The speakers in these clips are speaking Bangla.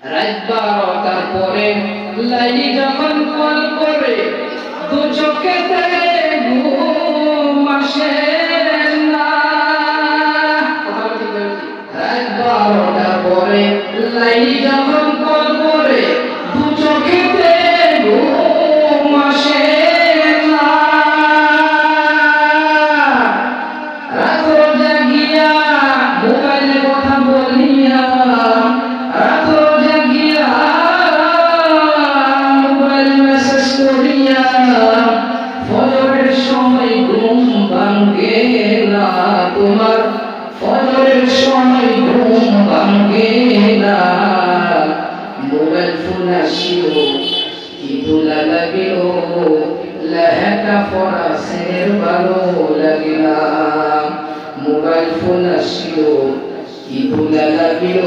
রাত 12টার পরে লাইলি যখন কল করে দু চোখেতে ঘুম আসে না। রাত 12টার পরে লাইলি যখন কল করে দু চোখেতে ঘুম আসে না। রাত জাগিয়া মোবাইলে কথা বলিয়া, রাত জাগিয়া মোবাইল মেসেজ করিয়া ফজরের সময় ঘুম ভাঙে না তোমার, ফজরের সময় ঘুম ভাঙে না। মোবাইল ফোন আসিও কি দোলা লাগিল, লেহেকা ফরাসের ভালো লাগে না। মোবাইল ফোন আসিও কি দোলা লাগিল,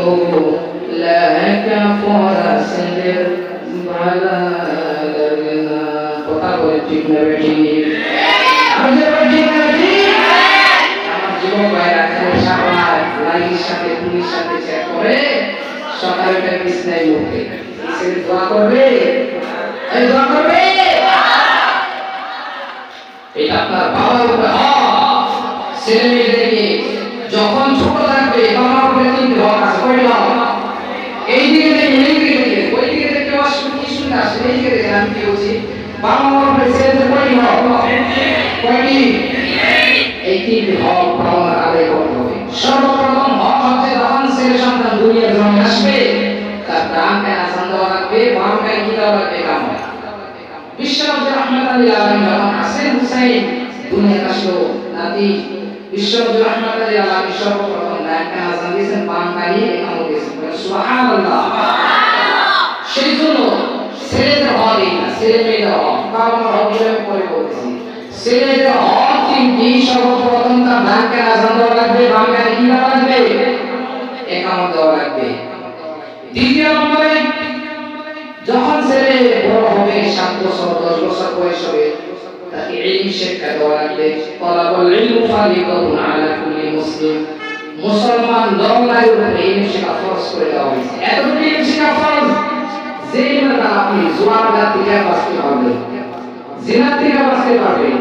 লেহেকা ফরাসের ভালো লাগে না। কথা বলে ঠিক না বেটি? আমি যে ঠিক না বেটি? আমার যুবক ভাইরা সবাই লাইনের সাথে পুলিশ সাথে চেক করে সকালে বিছনায় উঠে সে দোয়া করবে, এই দোয়া করবে। এটা আপনার বাবার উপরে হক। ছেলে মেয়েদেরকে যখন ছোট থাকবে বাবার উপরে তিনটি হক আছে। কয়টি হক? এই দিকে দেখে, এই দিকে দেখে, ওই দিকে দেখে কি শুনতে আসে, এই দিকে দেখে আমি কি বলছি। বাবা মার উপরে ছেলেদের কয়টি হক? কয়টি? এই তিনটি হক বাবার আদায় করতে হবে। সর্বপ্রথম হক হচ্ছে যখন ছেলে সন্তান দুনিয়ার জন্মে আসবে তার ডান কানে আজান দেওয়া লাগবে, বাম কানে কি দেওয়া লাগবে? কামড়। বিশ্বনবী রাহমাতুল্লাহ আলাইহি যখন হাসান হুসাইন দুনিয়াতে আসলো নাতি, বিশ্বনবী রাহমাতুল্লাহ আলাইহি সর্বপ্রথম ডান কানে আজান দিয়েছেন, বাম কানে কামড় দিয়েছেন। সুবহানাল্লাহ। সেই জন্য ছেলেদের হক এই না, ছেলে মেয়েদের হক। বাবা মার হক আমি পরে বলতেছি। ছেলেদের হক তিনটি। সর্বপ্রথম তার ডান কানে আজান দেওয়া লাগবে, বাম কানে কি দেওয়া লাগবে? কামড় দেওয়া লাগবে। দ্বিতীয় নম্বরে যখন ছেলে বড় হবে 7 বছর 10 বছর বয়স হবে তাকে ইলম শিক্ষা দেওয়া লাগবে। তালাবুল ইলম ফারিদাতুন আলা কুল্লি মুসলিম। মুসলমান নরনারীর উপরে ইলম শিক্ষা ফরজ করে দেওয়া হয়েছে। এতটুকু ইলম শিক্ষা ফরজ যে ইলমটা আপনি জুয়ার থেকে বাঁচতে পারবেন, জিনা থেকে বাঁচতে পারবেন,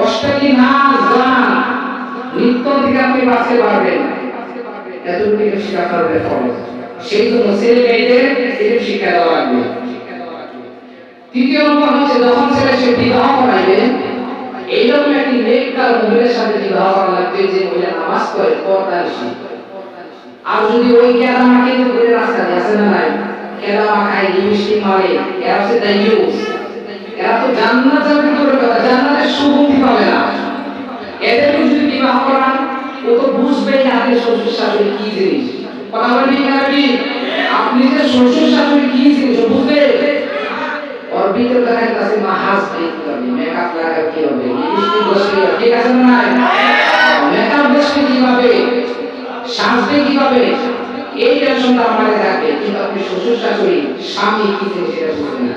অশ্লীল নাচ গান নৃত্য থেকে আপনি বাঁচতে পারবেন। এতটুকু ইলম শিক্ষা করবে ফরজ। সেই জন্য ছেলে মেয়েদের ইলম শিক্ষা দেওয়া লাগবে। তৃতীয় নম্বর হচ্ছে যখন ছেলে সে বিবাহ করাইবে এইরকম একটি নেককার মহিলার সাথে বিবাহ করা লাগবে যে মহিলা নামাজ পড়ে, পর্দাশী। আর যদি ওই কেদামাকে করে রাস্তা দিয়ে আসে না নাই, কেদামা খায়, লিপস্টিক মারে, এরা হচ্ছে দাইয়ুস। এরা তো জান্নাত যাবে কি করে? কথা জান্নাতের সুগন্ধি পাবে না। এদেরকে যদি বিবাহ করান ও তো বুঝবে না আগে শ্বশুর শাশুড়ি কি জিনিস। কথা বলি না আপনি? আপনি যে শ্বশুর শাশুড়ি কি জিনিস বুঝবে? ওর ভিতরে দেখা যাচ্ছে মা হাসবে কি হবে, মেকআপ লাগাবে কি হবে, লিপস্টিক বসবে, ঠিক আছে না? মেকআপ বসবে কিভাবে, সাজবে কিভাবে, এই টেনশনটা আমাদের থাকবে। কিন্তু আপনি শ্বশুর শাশুড়ি স্বামী কি জিনিস সেটা বুঝবেন না।